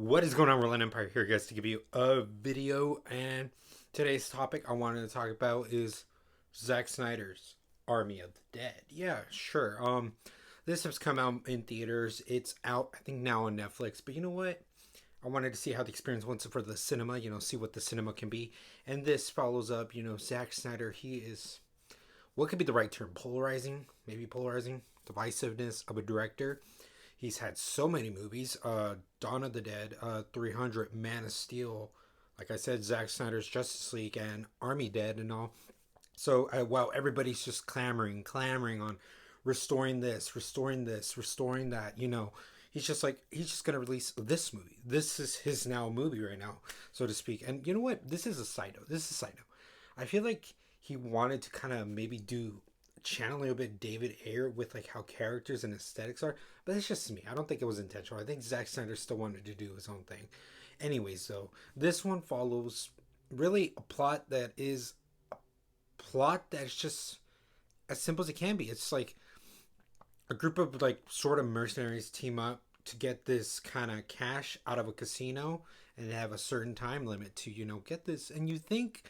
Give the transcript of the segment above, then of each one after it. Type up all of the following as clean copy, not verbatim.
What is going on, Roland Empire here, guys, to give you a video. And today's topic I wanted to talk about is Zack Snyder's Army of the Dead. Yeah, sure. This has come out in theaters. It's out, I think, now on Netflix. But you know what? I wanted to see how the experience went for the cinema. See what the cinema can be. And this follows up. Zack Snyder. He is, what could be the right term? Polarizing, maybe polarizing, divisiveness of a director. He's had so many movies: Dawn of the Dead, 300, Man of Steel. Like I said, Zack Snyder's Justice League and Army Dead and all. So while everybody's just clamoring on restoring this, restoring that, he's just like he's just gonna release this movie. This is his now movie right now, so to speak. And you know what? This is a side note. This is a side note. I feel like he wanted to kind of maybe do channeling a bit David Ayer with like how characters and aesthetics are, but it's just me. I don't think it was intentional. I think Zack Snyder still wanted to do his own thing. Anyways, though, this one follows really a plot that is a plot that's just as simple as it can be. It's like a group of like sort of mercenaries team up to get this kind of cash out of a casino, and they have a certain time limit to get this. And you think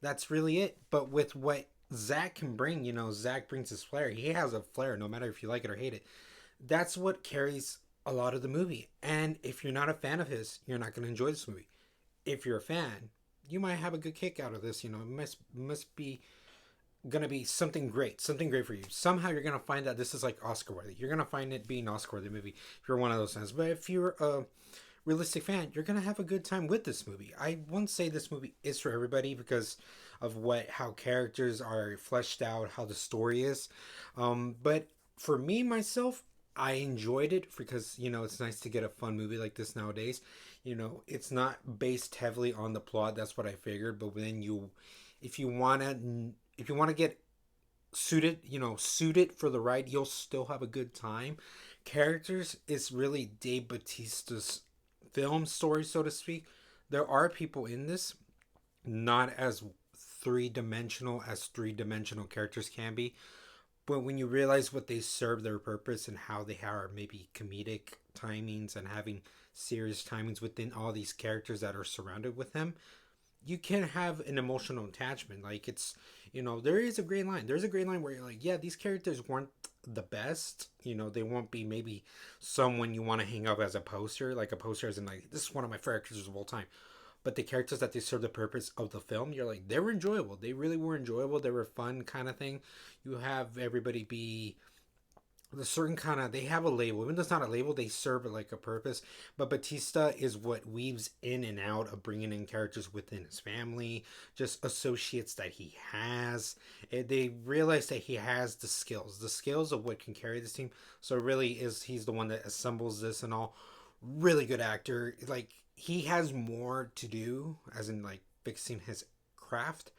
that's really it, but with what Zach can bring, Zach brings his flair. He has a flair, no matter if you like it or hate it. That's what carries a lot of the movie. And if you're not a fan of his, you're not going to enjoy this movie. If you're a fan, you might have a good kick out of this. It must be gonna be something great for you. Somehow you're gonna find that this is like Oscar worthy. You're gonna find it being Oscar worthy movie if you're one of those fans. But if you're a realistic fan, you're gonna have a good time with this movie. I won't say this movie is for everybody because of how characters are fleshed out, how the story is. But for me myself, I enjoyed it because it's nice to get a fun movie like this nowadays. It's not based heavily on the plot. That's what I figured. But then if you wanna get suited for the ride, you'll still have a good time. Characters is really Dave Bautista's film story, so to speak. There are people in this not as three-dimensional as three-dimensional characters can be, but when you realize what they serve their purpose and how they are maybe comedic timings and having serious timings within all these characters that are surrounded with him, you can have an emotional attachment. Like there is a gray line. There's a gray line where you're like, yeah, these characters weren't the best. They won't be maybe someone you want to hang up as a poster, like a poster as in like, this is one of my favorite characters of all time. But the characters that they serve the purpose of the film, you're like, they were enjoyable. They really were enjoyable. They were fun kind of thing. You have everybody be the certain kind of, they have a label. Even though it's not a label, they serve it like a purpose. But Batista is what weaves in and out of bringing in characters within his family, just associates that he has. They realize that he has the skills of what can carry this team. So really he's the one that assembles this and all. Really good actor. Like, he has more to do, as in like fixing his craft,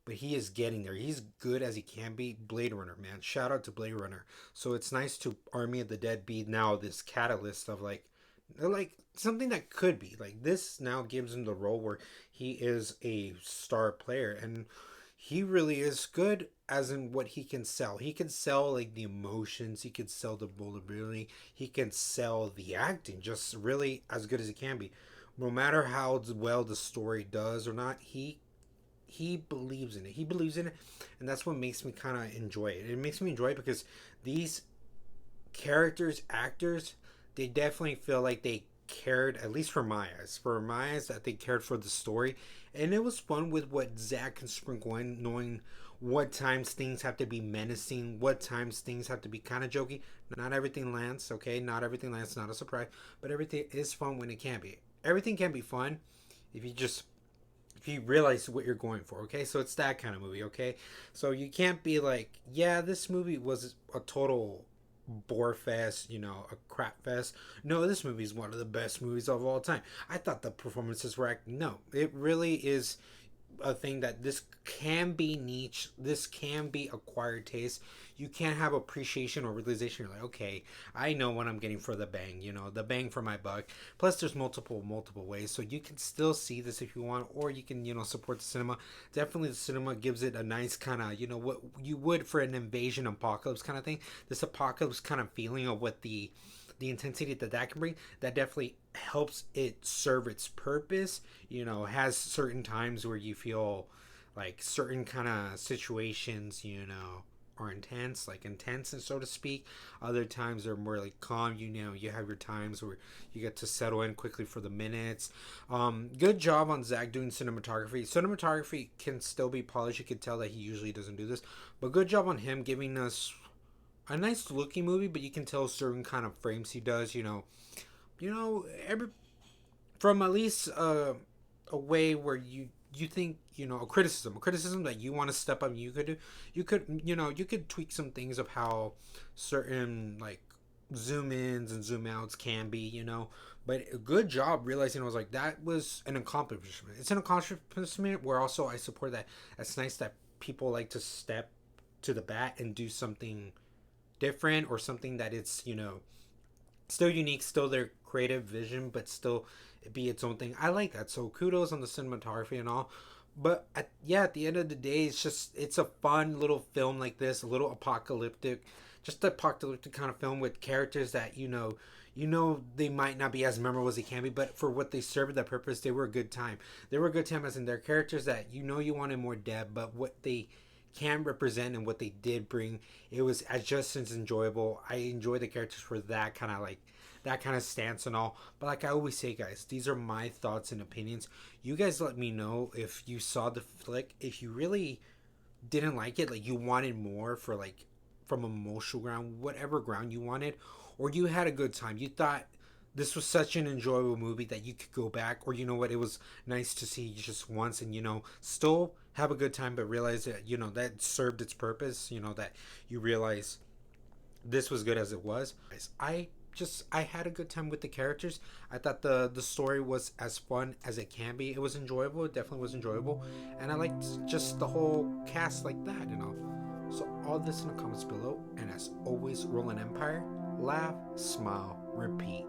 but he is getting there. He's good as he can be. Blade Runner, man. Shout out to Blade Runner. So it's nice to Army of the Dead be now this catalyst of like something that could be. Like, this now gives him the role where he is a star player, and he really is good as in what he can sell. He can sell like the emotions, he can sell the vulnerability, he can sell the acting just really as good as he can be. No matter how well the story does or not, he believes in it. He believes in it, and that's what makes me kind of enjoy it. It makes me enjoy it because these characters, actors, they definitely feel like they cared, at least for my eyes, that they cared for the story. And it was fun with what Zach can sprinkle in, knowing what times things have to be menacing, what times things have to be kind of jokey. Not everything lands, okay? Not everything lands, not a surprise, but everything is fun when it can be. Everything can be fun if you realize what you're going for, okay? So it's that kind of movie, okay? So you can't be like, yeah, this movie was a total bore fest, a crap fest. No, this movie is one of the best movies of all time. I thought the performances were no. It really is a thing that this can be niche. This can be acquired taste. You can't have appreciation or realization. You're like, okay, I know what I'm getting for the bang. The bang for my buck. Plus, there's multiple ways, so you can still see this if you want, or you can support the cinema. Definitely, the cinema gives it a nice kind of what you would for an invasion apocalypse kind of thing. This apocalypse kind of feeling of what the the intensity that that can bring, that definitely helps it serve its purpose. You know, has certain times where you feel like certain kind of situations, you know, are intense, like intense, and so to speak. Other times are more like calm. You know, you have your times where you get to settle in quickly for the minutes. Good job on Zach doing cinematography. Cinematography can still be polished. You can tell that he usually doesn't do this, but good job on him giving us a nice looking movie. But you can tell certain kind of frames he does. Every from at least a way where you think, you know, a criticism that you want to step up. You could tweak some things of how certain like zoom ins and zoom outs can be, you know. But a good job realizing, I was like, that was an accomplishment. It's an accomplishment where also I support that. It's nice that people like to step to the bat and do something different, or something that it's, you know, still unique, still their creative vision, but still be its own thing. I like that. So kudos on the cinematography and all. But at the end of the day, it's a fun little film like this, a little apocalyptic, just apocalyptic kind of film with characters that they might not be as memorable as they can be, but for what they served that purpose, they were a good time. They were a good time, as in their characters that you wanted more depth, but what they can represent and what they did bring, it was as just as enjoyable. I enjoy the characters for that kind of stance and all. But like I always say, guys, these are my thoughts and opinions. You guys let me know if you saw the flick, if you really didn't like it, like you wanted more for like from emotional ground, whatever ground you wanted, or you had a good time. You thought this was such an enjoyable movie that you could go back, or you know what, it was nice to see just once and, you know, still have a good time, but realize that, you know, that served its purpose, you know, that you realize this was good as it was. I had a good time with the characters. I thought the story was as fun as it can be. It was enjoyable. It definitely was enjoyable, and I liked just the whole cast like that, you know. So all this in the comments below, and as always, roll an empire, laugh, smile, repeat.